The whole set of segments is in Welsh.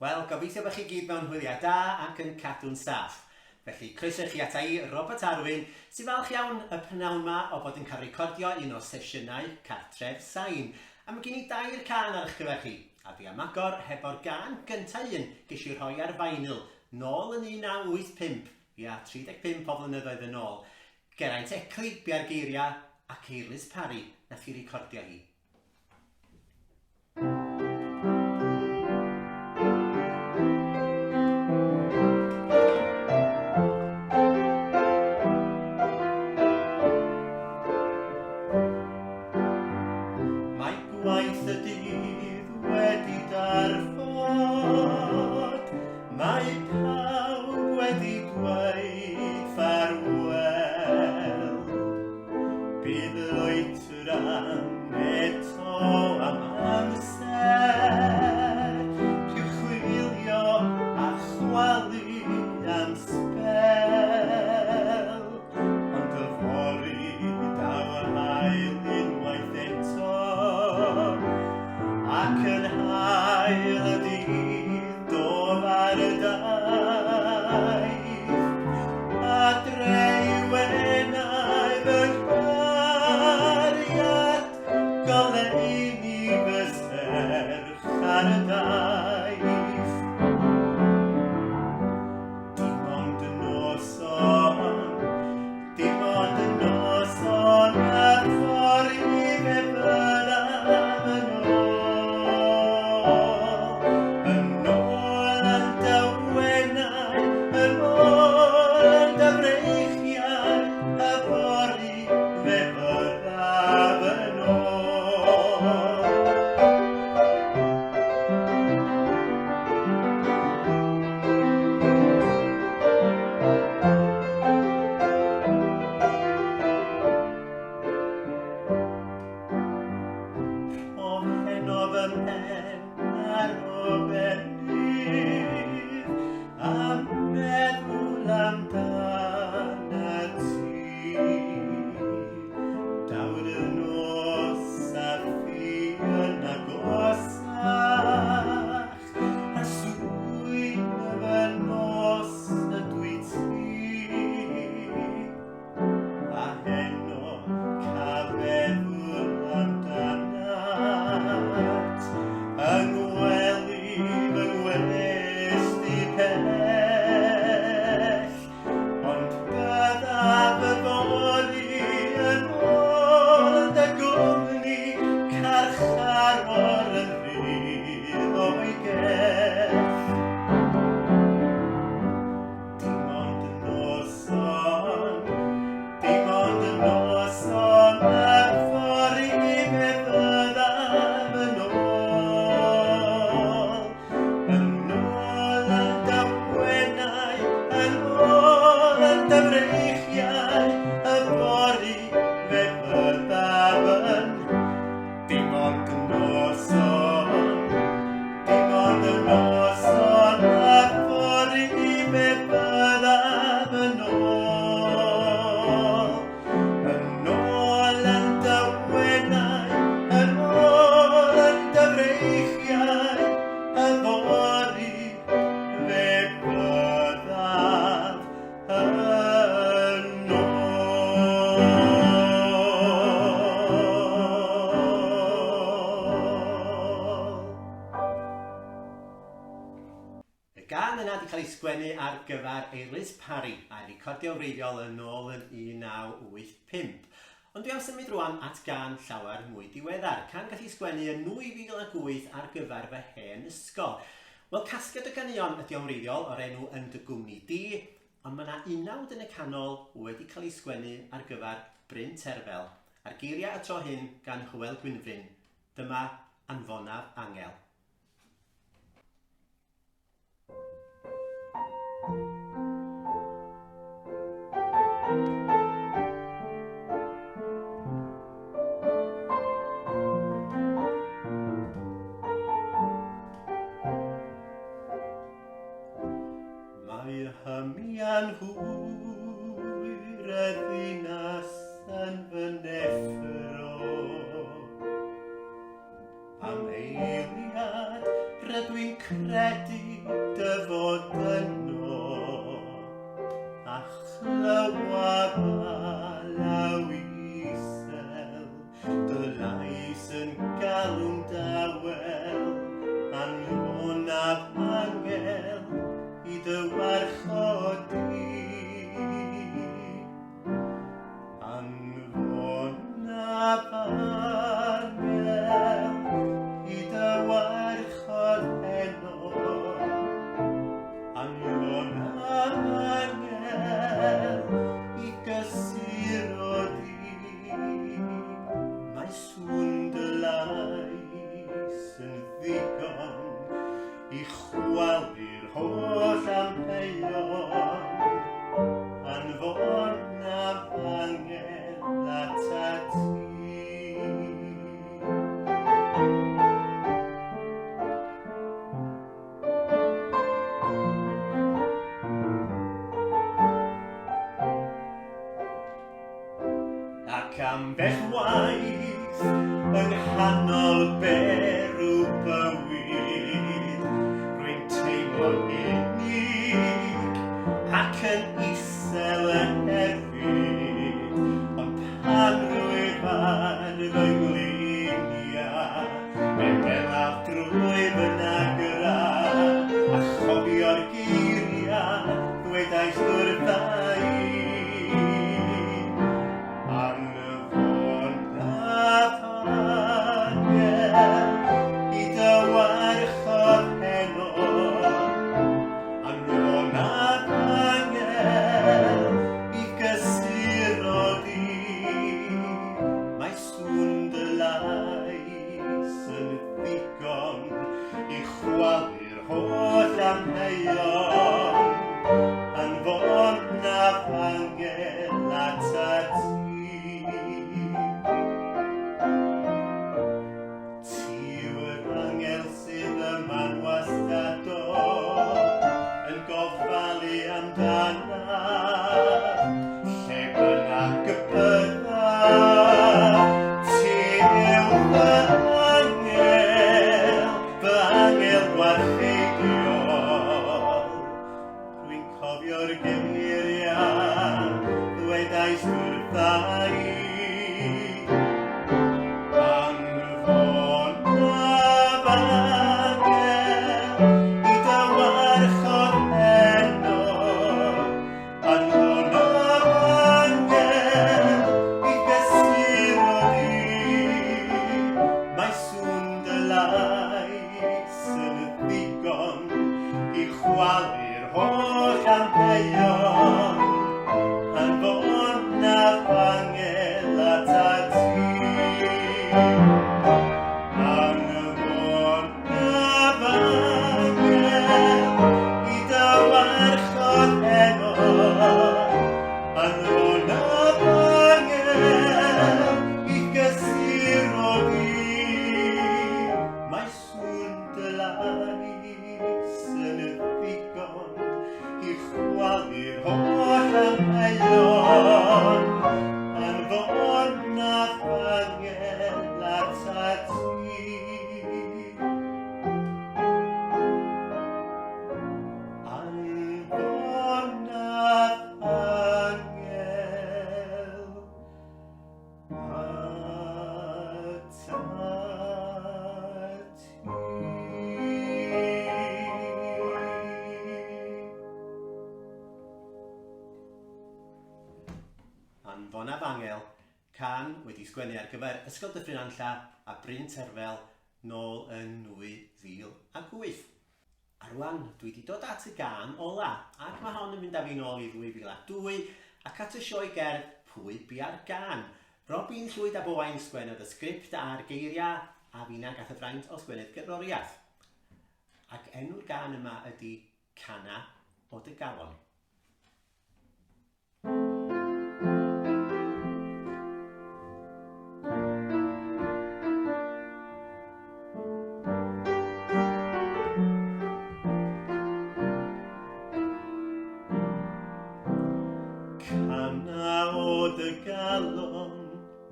Wel, gobeithio bod chi gyd mewn hwyliau da ac yn cadw'n saff. Felly, croeso chi ata i, Robat Arwyn, sy'n falch iawn y pnawn yma o bod yn cael recordio un o sesiynau Cartref Sain. A mae gen i 2 can ar eich gyfer chi. A fi am agor hefo'r gan gyntaf un ges i rhoi ar vinyl, nôl yn 1985, ia 35 o flynyddoedd yn ôl. Geraint ecli bia'r geiriau ac Eirlis Parry nath i recordio hi. Gwaith y dydd wedi darfod, mae pawb wedi dweud ffarwel. Bydd yr oedran eto am amser, rhyw chwilio a chwalu am sbel. Ond y fori daw yr hael unwaith eto, ac yn hael y dydd dof ar y daith, a dreuwenau fy nghariad, goleuni fy serch ar y daith. Dim ond y noson, y ffordd i fe byddaf yn ôl yn dywennau, yn ôl yn dyfreichiau, y ffordd i fe byddaf yn ôl. Henodd ym mhen ar o benydd, a meddwl amdan y ti. Daw'r y nos a fi yn agosach, a swyn fy nos ydw i ti. A heno cael meddwl amdanat, yng ngwely fy ngwesty pell, ond byddaf y fori yn ôl yn dy gwmni, carcharor yn rhydd o'i gell. Dim ond y noson, y ffordd i fe byddaf yn ôl yn dywennau, yn ôl yn dyfreichiau, y ffordd i fe byddaf yn. Dim ond y noson, y ffordd i fe byddaf yn ôl yn dywennau, yn ôl yn dyfreichiau, y ffordd i fe byddaf yn ôl. Y gan yna wedi cael ei sgwennu ar gyfer Eirlis Parry a'i recordio wreiddiol yn ôl yn 1985. Ond dwi am symud rwan at gan llawer mwy diweddar, can gath ei sgwennu yn 2008 ar gyfer fy hen ysgol. Wel, casgliad o ganeuon ydi o'n wreiddiol o'r enw Yn dy gwmni di, ond mae yna 11 yn y canol wedi cael ei sgwennu ar gyfer Bryn Terfel. A'r geiriau y tro hyn gan Hywel Gwynfryn. Dyma Anfonaf Angel. Mae hymian hwyr y ddinas yn fy neffro, am eiliad rydw i'n credu dy fod yno, a chlywar alaw isel, dy lais yn galw'n dawel, anfonaf angel i dy warchodi. Anfonaf angel i dy warchod heno, anfonaf angel i gysuro di. Mae sŵn dy lais yn ddigon i chwalu'r holl amheuon, anfonaf angel ata ti. Ac ambell waith yng nghanol berw bywyd, rwy'n teimlo'n unig ac yn isel yn hefyd, ond pan rwyf ar fy ngliniau, meddaf drwy fy nagra, a chofio'r geiriau ddwedais wrtha i. Anfonaf angel i dy warchod heno, anfonaf angel i gysuro di. Mae sŵn dy lais yn ddigon i chwalu'r holl amheuon, anfonaf angel ata ti. Ti yw'r angel sydd yma'n wastado, yn gofalu amdanaf, lle bynnag y byddaf. Ti yw fy angel gwarcheidiol. Rwy'n cofio'r geiriau ddwedais wrtha i. Anfonaf angel i dy warchod heno, anfonaf angel i gysuro di. Mae sŵn dy lais yn ddigon i chwalu'r holl amheuon, anfonaf angel ata ti. Anfonaf angel i dy warchod heno, anfonaf angel i gysuro di. Mae sŵn dy lais yn ddigon i chwalu'r holl amheuon, anfonaf angel ata ti. Anfonaf angel ata ti. Anfonaf angel, can wedi sgwennu ar gyfer Ysgol Dyffryn Nanlla a Bryn Terfel nôl yn 2008. A rwan, dwi wedi dod at y gan ola, ac mae hon yn mynd â fi nôl i 2002 ac at y sioe gerdd Pwy Bia'r Gan. Robin Llwyd a Bowain sgwennodd y sgript a'r geiriau, a finna gath y fraint o sgwennu'r gerddoriaeth. Ac enw'r gan yma ydy Cana o dy Galon. Cana o dy galon,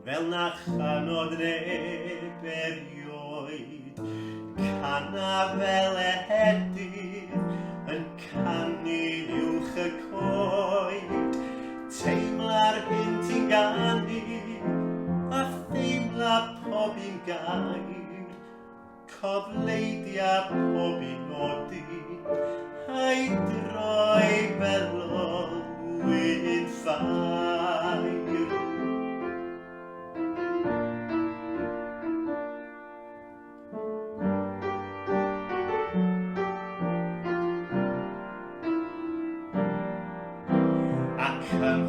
fel na chanod neb erioed. Cana fel ehedydd,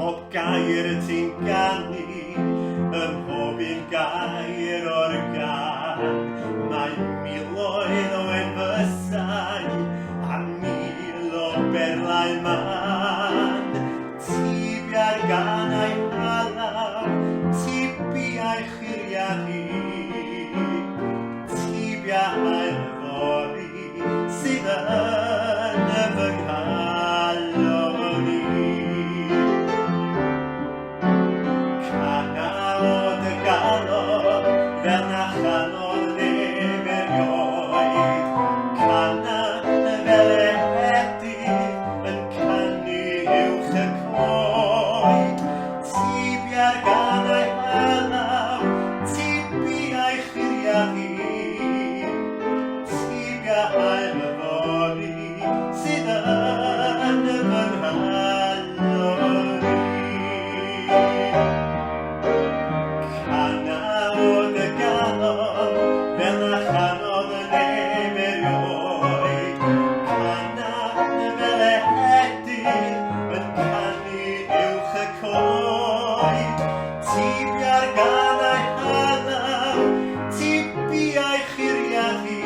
pob gair ti'n ganu, ym mhob un gair o'r gan. Mae miloedd o enfysau a mil o berlau man. Tibia'r gan a'i halaw, tibiau chwiriadu, tibiau a'i fori sydd yn y fy nghalon i. Cana o dy galon fel na chanodd neb erioed. Cana fel ehedydd yn canu uwch y coed. Tibia'r gan a'i halaw, tibiau chwiriadu, tibiau a'i lyfori sydd yn fy nghalon i. Cana o dy galon fel na chanodd neb erioed. Cana fel ehedydd yn canu uwch y coed. Tibia'r gan a'i halaw, tibiau chwiriadu,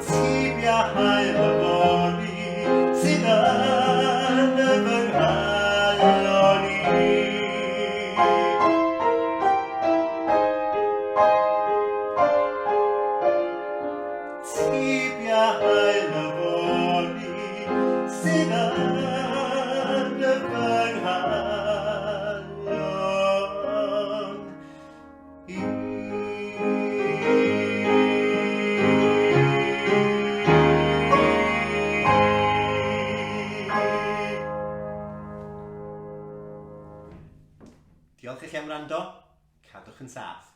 tibiau a'i lyfori sydd yn fy nghalon i. Tibiau a'i lyfori sydd yn fy nghalon i. Diolch i chi am wrando. Cadwch yn saff.